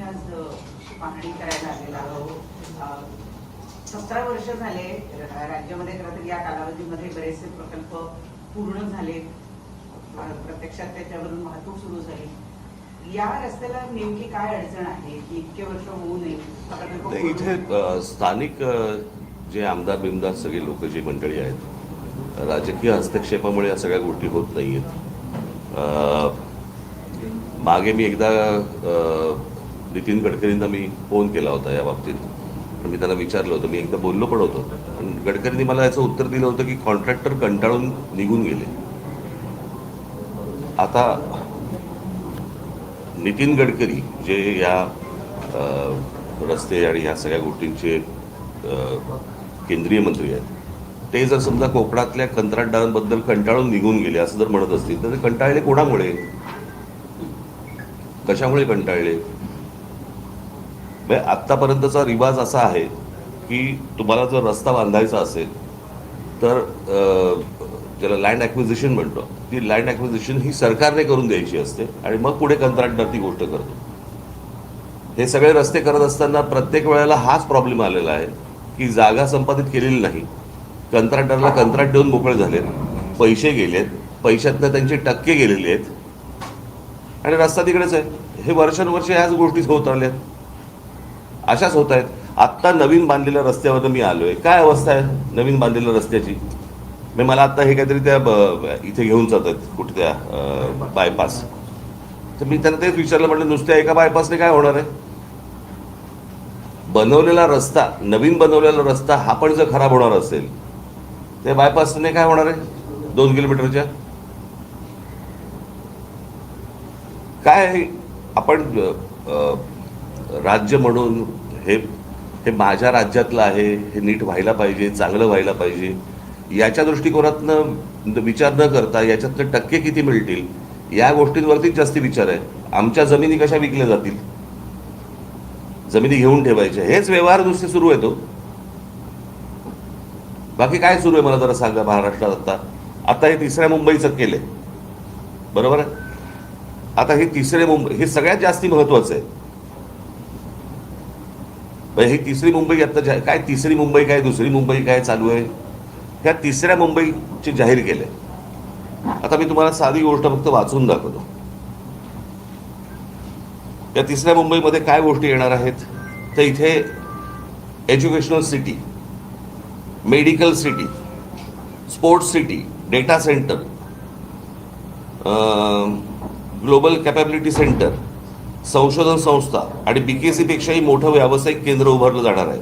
आज पाहणी करायला आलेला आहोत. 17 वर्ष झाले राज्यामध्ये, खरं तर या कालावधीमध्ये बरेचसे प्रकल्प पूर्ण झाले, प्रत्यक्षात त्याच्यावरून वाहतूक सुरू झाली. या रस्त्याला नेमकी काय अडचण आहे की इतके वर्ष होऊ नये? इथे स्थानिक जे आमदार बिमदार सगळे लोक जी मंडळी आहेत, राजकीय हस्तक्षेपामुळे या सगळ्या गोष्टी होत नाही आहेत. मागे मी एकदा नितीन गडकरींना मी फोन केला होता या बाबतीत. मी त्यांना विचारलं होतं, मी एकदा बोललो पण होतो, पण गडकरींनी मला याचं उत्तर दिलं होतं की कॉन्ट्रॅक्टर कंटाळून निघून गेले. आता नितीन गडकरी जे या रस्ते आणि ह्या सगळ्या गोष्टींचे केंद्रीय मंत्री आहेत, ते जर समजा कोकणातल्या कंत्राटदारांबद्दल कंटाळून निघून गेले असं जर म्हणत असतील तर ते कंटाळले कोणामुळे, कशामुळे कंटाळले? आत्तापर्यंतचा रिवाज असा आहे की तुम्हाला जर रस्ता बांधायचा असेल तर ज्याला लँड ॲक्विजिशन म्हणतो, ती लँड ॲक्विजिशन ही सरकारने करून द्यायची असते आणि मग पुढे कंत्राटदार ती गोष्ट करतो. हे सगळे रस्ते करत असताना प्रत्येक वेळेला हाच प्रॉब्लेम आलेला आहे की जागा संपादित केलेली नाही, कंत्राटदाराला कंत्राट देऊन मोकळे झालेत, पैसे गेलेत, पैशातनं त्यांचे टक्के गेलेले आहेत आणि रस्ता तिकडेच आहे. हे वर्षानुवर्ष ह्याच गोष्टी होत आल्यात, अशाच होत आहेत. आत्ता नवीन बांधलेल्या रस्त्यावर मी आलोय, काय अवस्था आहे नवीन बांधलेल्या रस्त्याची? मला आत्ता हे काहीतरी त्या इथे घेऊन जात आहेत कुठे त्या बायपास, तर मी त्यांना तेच विचारलं, म्हटलं नुसत्या एका बायपासने काय होणार आहे? बनवलेला रस्ता, नवीन बनवलेला रस्ता हा पण जर खराब होणार असेल ते बायपासने काय होणार आहे 2 किलोमीटरच्या? काय आपण राज्य म्हणून हे माझ्या राज्यातलं आहे, हे नीट व्हायला पाहिजे, चांगलं व्हायला पाहिजे, याच्या दृष्टिकोनातनं विचार न करता याच्यातले टक्के किती मिळतील या गोष्टींवरतीच जास्ती विचार आहे. आमच्या जमिनी कशा विकल्या जातील, जमिनी घेऊन ठेवायच्या, हेच व्यवहार नुसते सुरू आहे. तो बाकी काय सुरू आहे मला जरा सांगा महाराष्ट्रात? आता हे तिसऱ्या मुंबईचं केलंय, बरोबर आहे? आता हे तिसरे मुंबई हे सगळ्यात जास्ती महत्वाचं आहे. ही तिसरी मुंबई आता काय, तिसरी मुंबई काय, दुसरी मुंबई काय चालू आहे, ह्या तिसऱ्या मुंबईचे जाहीर केले. आता मी तुम्हाला साधी गोष्ट फक्त वाचून दाखवतो. या तिसऱ्या मुंबईमध्ये काय गोष्टी येणार आहेत तर इथे educational city, medical city, sports city, data centre, global capability centre, संशोधन संस्था आणि BKC पेक्षाही मोठं व्यावसायिक केंद्र उभारलं जाणार आहे.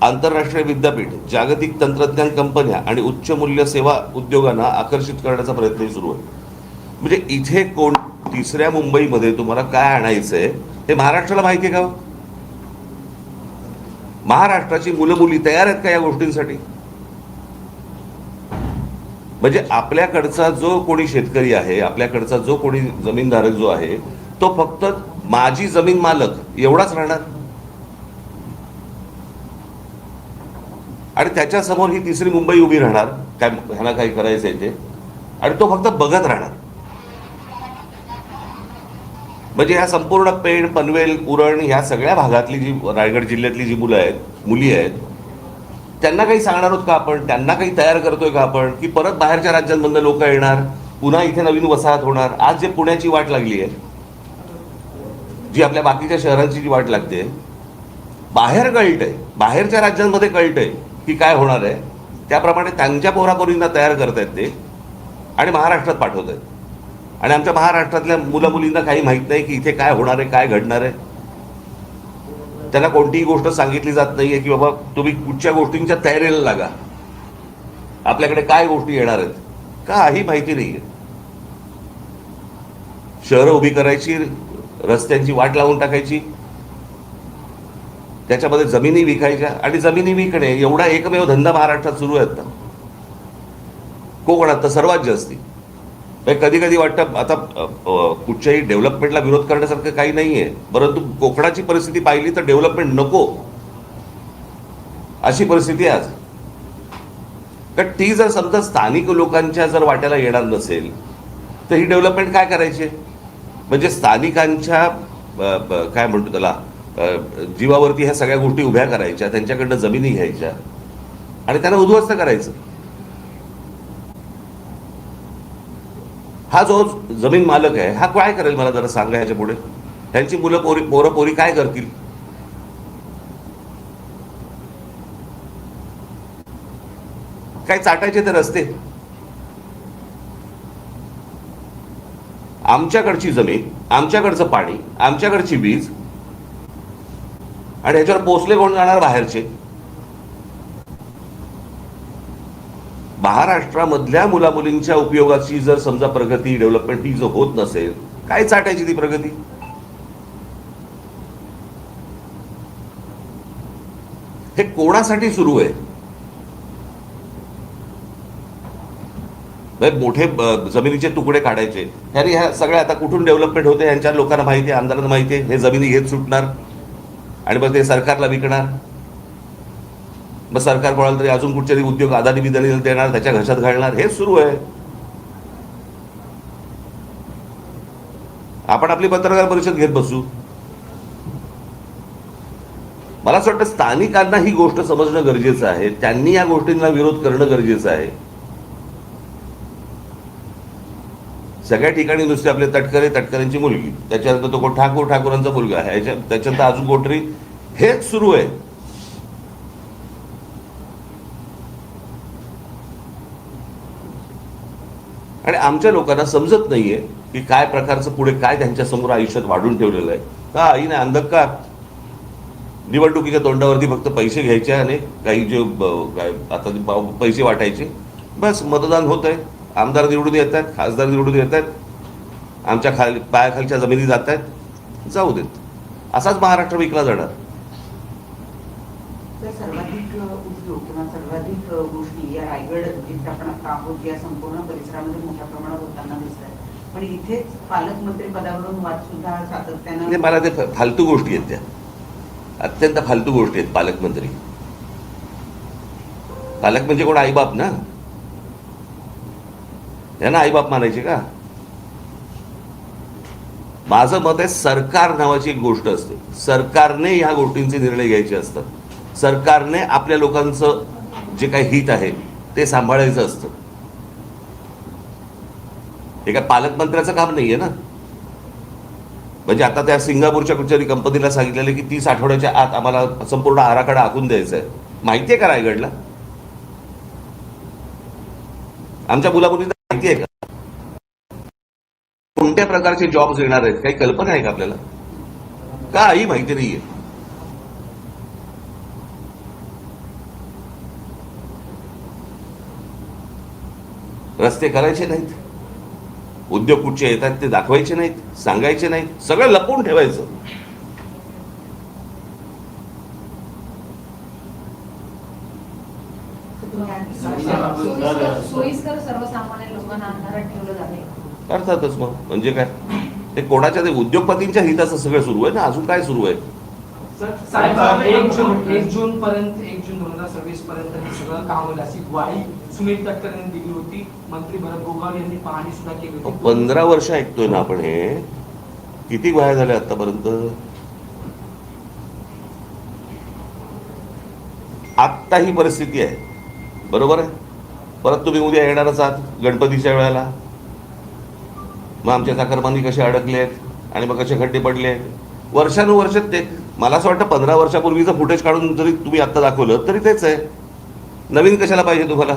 आंतरराष्ट्रीय विद्यापीठ, जागतिक तंत्रज्ञान कंपन्या आणि उच्च मूल्य सेवा उद्योगांना आकर्षित करण्याचा प्रयत्न सुरू आहे. म्हणजे इथे तिसऱ्या मुंबईमध्ये तुम्हाला काय आणायचंय हे महाराष्ट्राला माहिती आहे का? महाराष्ट्राची मुलं मुली तयार आहेत का या गोष्टींसाठी? म्हणजे आपल्याकडचा जो कोणी शेतकरी आहे, आपल्याकडचा जो कोणी जमीनधारक जो आहे, तो फक्त माझी जमीन मालक एवढाच राहणार आणि त्याच्या समोर ही तिसरी मुंबई उभी राहणार, काय ह्याला काय करायचंय ते, आणि तो फक्त बघत राहणार. म्हणजे ह्या संपूर्ण पेण, पनवेल, उरण ह्या सगळ्या भागातली जी रायगड जिल्ह्यातली जी मुलं आहेत, मुली आहेत, त्यांना काही सांगणार आहोत का आपण? त्यांना काही तयार करतोय का आपण की परत बाहेरच्या राज्यांमधून लोक येणार, पुन्हा इथे नवीन वसाहत होणार? आज जे पुण्याची वाट लागली आहे, जी आपल्या बाकीच्या शहरांची जी वाट लागते, बाहेर कळतंय, बाहेरच्या राज्यांमध्ये कळतंय की काय होणार आहे, त्याप्रमाणे त्यांच्या पोरापोरींना तयार करतायत ते आणि महाराष्ट्रात पाठवत आहेत. आणि आमच्या महाराष्ट्रातल्या मुला मुलींना काही माहीत नाही की इथे काय होणार आहे, काय घडणार आहे. त्यांना कोणतीही गोष्ट सांगितली जात नाहीये की बाबा तुम्ही कुठच्या गोष्टींच्या तयारीला लागा, आपल्याकडे काय गोष्टी येणार आहेत, काही माहिती नाहीये. शहरं उभी करायची, रस्त्यांची वाट लावून टाकायची, त्याच्यामध्ये जमिनी विकायच्या आणि जमिनी विकणे एवढा एकमेव धंदा महाराष्ट्रात सुरू आहे. आता कोकणात तर सर्वात जास्ती. कधी कधी वाटतं आता कुठच्याही डेव्हलपमेंटला विरोध करण्यासारखं काही नाहीये, परंतु कोकणाची परिस्थिती पाहिली तर डेव्हलपमेंट नको अशी परिस्थिती आहे आज. कारण ती जर समजा स्थानिक लोकांच्या जर वाट्याला येणार नसेल तर ही डेव्हलपमेंट काय करायची? म्हणजे स्थानिकांच्या काय म्हणतो त्याला जीवावरती ह्या सगळ्या गोष्टी उभ्या करायच्या, त्यांच्याकडनं जमिनी घ्यायच्या आणि त्यांना उद्ध्वस्त करायचं. हा जो जमीन मालक आहे हा काय करेल मला जरा सांगा ह्याच्या पुढे. त्यांची मुलं पोरं पोरी काय करतील? काय चाटायचे ते रस्ते? आमच्याकडची जमीन, आमच्याकडचं पाणी, आमच्याकडची वीज, आणि ह्याच्यावर पोचले कोण जाणार? बाहेरचे. महाराष्ट्रामधल्या मुलामुलींच्या उपयोगाची जर समजा प्रगती, डेव्हलपमेंट ही जर होत नसेल, काय चाटायची ती प्रगती? हे कोणासाठी सुरू आहे? मोठे जमिनीचे तुकडे काढायचे, ह्याने ह्या सगळ्या आता कुठून डेव्हलपमेंट होते यांच्या लोकांना माहिती आहे, आमदारांना माहिती आहे. हे जमिनी घेत सुटणार आणि मग ते सरकारला विकणार. मग सरकार कोणाला तरी अजून कुठचे उद्योग अदानी बिदानी देणार, त्याच्या घशात घालणार. हे सुरू आहे. आपण आपली पत्रकार परिषद घेत बसू. मला असं वाटतं स्थानिकांना ही गोष्ट समजणं गरजेचं आहे. त्यांनी या गोष्टींना विरोध करणं गरजेचं आहे. सगळ्या ठिकाणी नुसते आपले तटकरे, तटकऱ्यांची मुलगी, त्याच्यानंतर तो कोण ठाकूर, ठाकूरांचा मुलगा आहे, त्याच्यानंतर अजून कोठरी, हेच सुरू आहे. आणि आमच्या लोकांना समजत नाहीये की काय प्रकारचं पुढे काय त्यांच्या समोर आयुष्यात वाढून ठेवलेलं आहे. का आईने अंधकार निवडणुकीच्या तोंडावरती फक्त पैसे घ्यायचे आणि काही जे काय आता पैसे वाटायचे, बस मतदान होत आहे, आमदार निवडून येत आहेत, खासदार निवडून येत आहेत, आमच्या पायाखालच्या जमिनी जात आहेत, जाऊ देत. असाच महाराष्ट्र विकला जाणार. सर्वाधिक उद्योग किंवा सर्वाधिक गोष्टी या रायगड जिथे आपण आता आहोत या संपूर्ण परिसरामध्ये मोठ्या प्रमाणात होताना दिसत आहेत. पण इथेच पालकमंत्री पदावरून वाद सुद्धा सातत्यानं, मला ते फालतू गोष्टी आहेत, त्या अत्यंत फालतू गोष्टी आहेत. पालकमंत्री, पालक म्हणजे कोण? आईबाप ना. यांना आईबाप मानायचे का? माझं मत आहे, सरकार नावाची एक गोष्ट असते. सरकारने ह्या गोष्टींचे निर्णय घ्यायचे असतात. सरकारने आपल्या लोकांचं जे काही हित आहे ते सांभाळायचं असतं. हे काय पालकमंत्र्याचं काम नाहीये ना. म्हणजे आता त्या सिंगापूरच्या कुठच्याही कंपनीला सांगितलेलं की 30 आठवड्याच्या आत आम्हाला संपूर्ण आराखडा आखून द्यायचा आहे. माहितीये का रायगडला? आमच्या मुलामुलींना माहिती आहे का कोणत्या प्रकारचे जॉब्स येणार आहेत? काही कल्पना आहे का आपल्याला? काही माहिती नाहीये. रस्ते करायचे नाहीत, उद्योग कुठचे येतात ते दाखवायचे नाहीत, सांगायचे नाहीत, सगळं लपवून ठेवायचं. सोयीस्कर सर्वसामान्य लोकांना अंधारात ठेवलं जाते. अर्थातच. मग म्हणजे काय? ते कोणाच्या ते उद्योगपतींच्या हिताचं सगळं सुरू आहे ना. अजून काय सुरू आहे? एक जून पर्यंत, 1 जून 2026 पर्यंत हे सगळं काम होईल अशी ग्वाही सुनील तटकरे यांनी दिली होती. मंत्री भरत गोगावले यांनी पाहणी सुद्धा केली होती. 15 वर्ष ऐकतोय ना आपण. हे किती ग्वाह्या झाल्या आतापर्यंत? आत्ता ही परिस्थिती आहे, बरोबर आहे. परत तुम्ही उद्या येणारच आहात गणपतीच्या वेळेला. मग आमच्या चाकरमानी कसे अडकले आहेत आणि मग कसे खड्डे पडले आहेत. वर्षानुवर्ष ते, मला असं वाटतं 15 वर्षापूर्वीचं फुटेज काढून जरी तुम्ही आता दाखवलं तरी तेच आहे. नवीन कशाला पाहिजे तुम्हाला?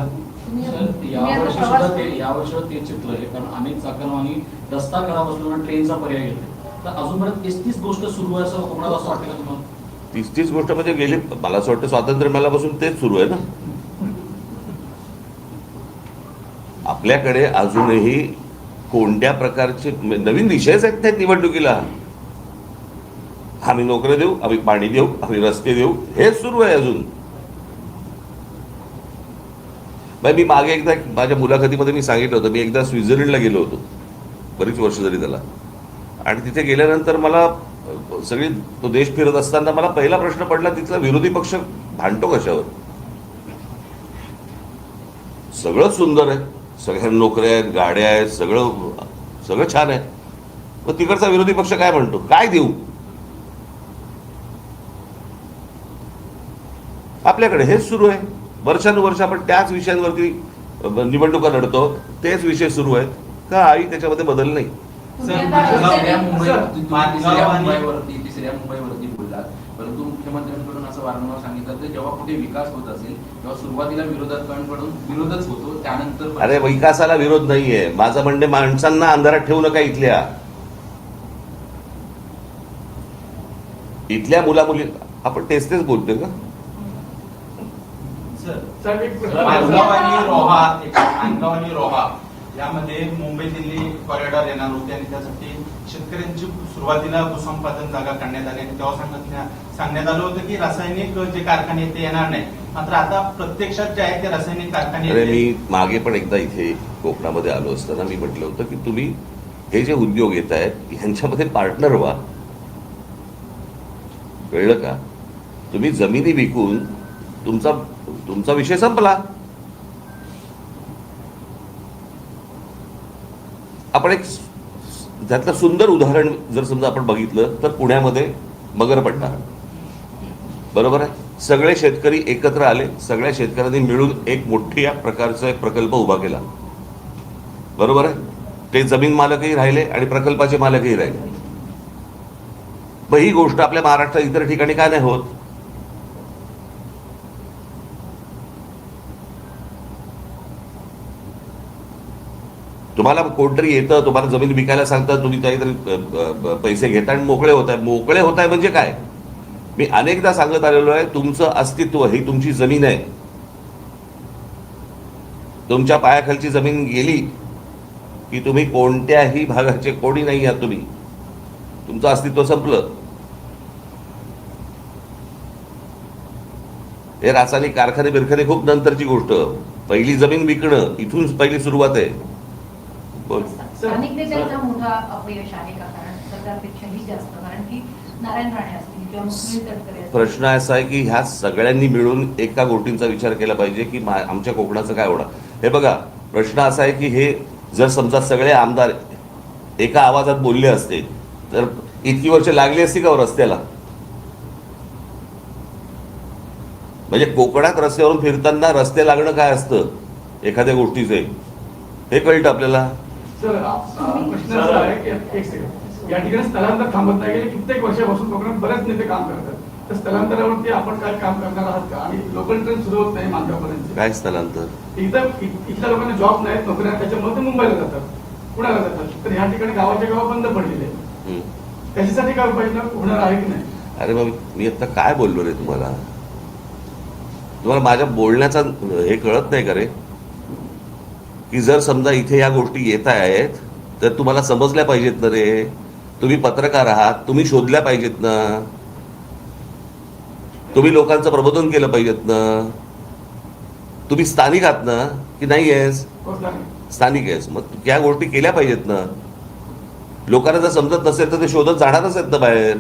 यावर्षी सुद्धा तेच चित्र आहे. कारण अनेक चाकरमानी रस्ता खराब असल्यामुळे ट्रेनचा पर्याय घेतला. तर अजूनपर्यंत 30 गोष्ट सुरू आहे असं कोणाला असं वाटतं का तुम्हाला? 30 गोष्ट म्हणजे गेली, मला असं वाटतं स्वातंत्र्य मिळाल्यापासून तेच सुरू आहे ना. आपल्याकडे अजूनही कोणत्या प्रकारचे नवीन विषयच आहेत नाहीत निवडणुकीला. आम्ही नोकऱ्या देऊ, आम्ही पाणी देऊ, आम्ही रस्ते देऊ, हेच सुरू आहे अजून. मी मागे एकदा माझ्या मुलाखतीमध्ये मी सांगितलं होतं, मी एकदा स्वित्झर्लंडला गेलो होतो, बरीच वर्ष झाली त्याला. आणि तिथे गेल्यानंतर मला सगळी तो देश फिरत असताना मला पहिला प्रश्न पडला, तिथला विरोधी पक्ष भांडतो कशावर? सगळं सुंदर आहे, सगळ्या नोकऱ्या आहेत, गाड्या आहेत, सगळं छान आहे. मग तिकडचा विरोधी पक्ष काय म्हणतो? काय देऊ? आपल्याकडे हेच सुरू आहे. वर्षानुवर्ष आपण त्याच विषयांवरती निवडणुका लढतो, तेच विषय सुरू आहेत. काही त्याच्यामध्ये बदल नाही. तुम्ही सर, आता तिसऱ्या रस्त्याने- मुंबईवरती बोललात, परंतु मुख्यमंत्र्यांकडून असं वारंवार सांगितलं की जेव्हा कुठे विकास होत असेल तेव्हा सुरुवातीला विरोधकांकडून विरोधच होतो, त्यानंतर अरे विकासाला विरोध नाहीये. माझं म्हणणे माणसांना अंधारात ठेवू नका. इथल्या मुलामुली आपण तेच बोलतोय का? साहेब, एक प्रश्न माणगाव आणि रोहा यामध्ये मुंबई दिल्ली कॉरिडॉर येणार होते आणि त्यासाठी शेतकऱ्यांची सुरुवातीला भूसंपादन जागा काढण्यात आली आणि तेव्हा सांगण्यात आलं होतं की रासायनिक जे कारखाने आहेत ते येणार नाही. मात्र आता प्रत्यक्षात जे आहे ते रासायनिक कारखाने अरे आहेत. मी मागे पण एकदा इथे कोकणामध्ये आलो असताना मी म्हटलं होतं की तुम्ही हे जे उद्योग येत आहेत ह्यांच्यामध्ये पार्टनर व्हा. कळलं का? तुम्ही जमिनी विकून तुमचा विषय संपला. आपण एक त्यातलं सुंदर उदाहरण जर समजा आपण बघितलं तर पुण्यामध्ये मगरपट्टा, बरोबर आहे. सगळे शेतकरी एकत्र आले, सगळ्या शेतकऱ्यांनी मिळून एक मोठ्या प्रकारचा एक प्रकल्प उभा केला, बरोबर आहे. ते जमीन मालकही राहिले आणि प्रकल्पाचे मालकही राहिले. मग ही गोष्ट आपल्या महाराष्ट्रात इतर ठिकाणी काय नाही होत? तुम्हाला कोणतरी येतं, तुम्हाला जमीन विकायला सांगतात, तुम्ही काहीतरी पैसे घेता आणि मोकळे होत आहे म्हणजे काय? मी अनेकदा सांगत आलेलो आहे, तुमचं अस्तित्व ही तुमची जमीन आहे. तुमच्या पायाखालची जमीन गेली की तुम्ही कोणत्याही भागाचे कोणी नाही आहात. तुमचं अस्तित्व संपलं. हे रासायनिक कारखाने बिरखाने खूप नंतरची गोष्ट. पहिली जमीन विकणं, इथून पहिली सुरुवात आहे. बोल. स्थानिक नेत्यांचा मोठा अपयश आहे का? कारण सरकारपेक्षाही जास्त, कारण की नारायण राणे असतील किंवा सुनील तटकरे असतील. प्रश्न असा आहे की ह्या सगळ्यांनी मिळून एका गोष्टींचा विचार केला पाहिजे की आमच्या कोकणाचं काय होणार. हे बघा, प्रश्न असा आहे की हे जर समजा सगळे आमदार एका आवाजात बोलले असते तर इतकी वर्ष लागली असती का रस्त्याला? म्हणजे कोकणात रस्त्यावरून फिरताना रस्ते लागणं काय असतं एखाद्या गोष्टीचे, हे कळतं आपल्याला. सर, प्रश्न असा आहे की एक सेकंड, या ठिकाणी स्थलांतर थांबत नाही. गेले कित्येक वर्षापासून कोकणात बरेच नेते काम करतात. तर स्थलांतरावरती आपण काय काम करणार आहात का? आणि लोकल ट्रेन सुरू होत नाही मांडव्यापर्यंत. काय स्थलांतर? इथल्या लोकांना जॉब नाहीत, नोकऱ्या, त्याच्यामुळे ते मुंबईला जातात, पुण्याला जातात. तर ह्या ठिकाणी गावाच्या गाव बंद पडलेले आहेत. त्याच्यासाठी काय उपाययोजना होणार आहे की नाही? अरे मग मी आता काय बोललो रे तुम्हाला माझ्या बोलण्याचा हे कळत नाही का रे? की जर समजा इथे या गोष्टी येत आहेत तर तुम्हाला समजल्या पाहिजेत ना रे. तुम्ही पत्रकार आहात, तुम्ही शोधल्या पाहिजेत ना. तुम्ही लोकांचं प्रबोधन केलं पाहिजेत ना. तुम्ही स्थानिक आहात ना की नाही आहेस? स्थानिक आहेस, मग या गोष्टी केल्या पाहिजेत ना. लोकांना जर समजत नसेल तर ते शोधत जाणारच आहेत ना बाहेर.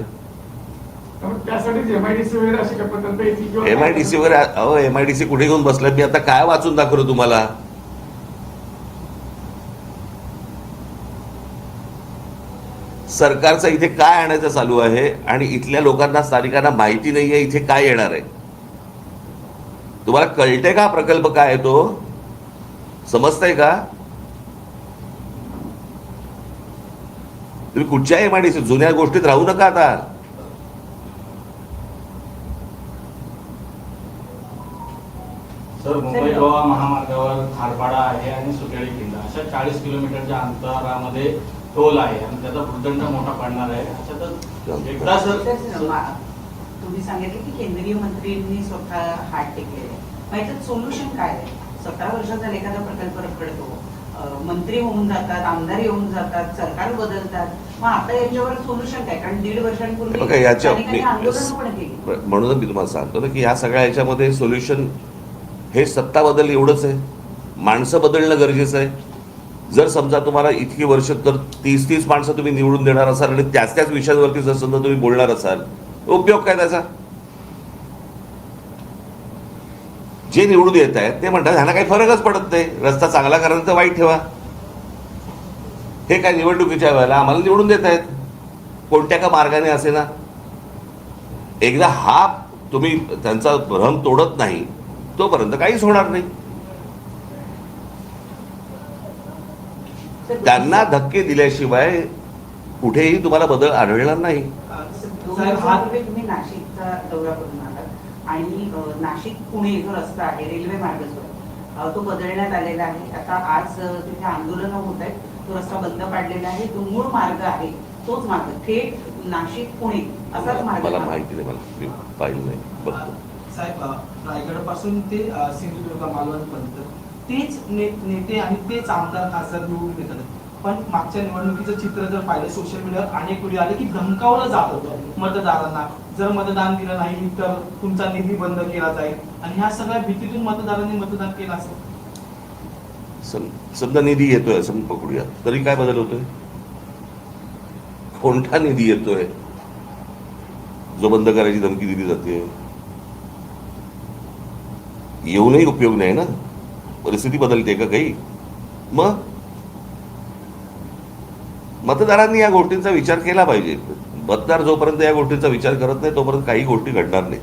त्यासाठी एमआयडीसी वगैरे असे प्रकल्प येतील किंवा एमआयडीसी वगैरे, अहो एमआयडीसी कुठे घेऊन बसलाय? मी आता काय वाचून दाखवलं तुम्हाला? सरकारचं इथे काय आणायचं चालू आहे आणि इथल्या लोकांना, स्थानिकांना माहिती नाहीये इथे काय येणार आहे. तुम्हाला कळते का प्रकल्प काय आहे तो? समजतंय का? तुम्ही कुठच्या एमआयडीसी जुन्या गोष्टीत राहू नका आता. सर, मुंबई गोवा महामार्गावर खारपाडा आहे आणि सुकेळी किल्ला अशा 40 किलोमीटरच्या अंतरामध्ये टोल आहे आणि त्याचा भूदंड मोठा पडणार आहे. अशा तर एकदा सर तुम्ही सांगितलं की केंद्रीय मंत्रींनी स्वतः हात टेकलेले, मग याच्यात सोल्युशन काय आहे? 17 वर्षात झाले एखादा प्रकल्प रखडतो, मंत्री होऊन जातात, आमदार येऊन जातात, सरकार बदलतात, मग आता याच्यावर सोल्युशन काय? कारण 1.5 वर्षांपूर्वी बघा, याच्या आंदोलन पण केली. म्हणून मी तुम्हाला सांगतो ना की ह्या सगळ्या ह्याच्यामध्ये सोल्युशन हे सत्ता बदल एवढंच आहे. माणसं बदलणं गरजेचं आहे. जर समजा तुम्हाला इतकी वर्ष तर 30 माणसं तुम्ही निवडून देणार असाल आणि त्याच विषयांवरती जर समजा तुम्ही बोलणार असाल, उपयोग काय त्याचा? जे निवडून येत आहेत ते म्हणतात ह्यांना काही फरकच पडत नाही, रस्ता चांगला करा तर वाईट ठेवा. हे काय निवडणुकीच्या वेळेला आम्हाला निवडून देत आहेत कोणत्या का मार्गाने असे ना. एकदा हा तुम्ही त्यांचा भ्रम तोडत नाही तोपर्यंत काहीच होणार नाही. त्यांना धक्के दिल्याशिवाय कुठेही तुम्हाला बदल आढळणार नाही. 2000 तुम्ही नाशिकचा दौरा करून आलात आणि नाशिक पुणे जो रस्ता आहे रेल्वे मार्ग जो आहे, तो बदलण्यात आलेला आहे. आता आज तिथे आंदोलनं होत आहेत, तो रस्ता बंद पाडलेला आहे. जो मूळ मार्ग आहे तोच मार्ग थेट नाशिक पुणे असाच मार्ग मला आहे. माहिती नाही, मला मी पाहिलं नाही, बघतो. साहेब, रायगड पासून ते सिंधुदुर्ग मालवण पर्यंत तेच नेते आणि तेच आमदार खासदार निवडून येतात. पण मागच्या निवडणुकीचं चित्र जर पाहिलं सोशल मीडियावर अनेक वेळी आले की धमकावलं जात होतं मतदारांना, जर मतदान दिलं नाही तर तुमचा निधी बंद केला जाईल, आणि ह्या सगळ्या भीतीतून मतदारांनी मतदान केलं असेल. समजा निधी येतोय असं पकडूया, तरी काय बदल होतोय? कोणता निधी येतोय जो बंद करायची धमकी दिली जाते? येऊनही उपयोग नाही ना, परिस्थिती बदलते का काही? मग मतदारांनी या गोष्टींचा विचार केला पाहिजे. मतदार जोपर्यंत या गोष्टींचा विचार करत नाही तोपर्यंत काही गोष्टी घडणार नाहीत.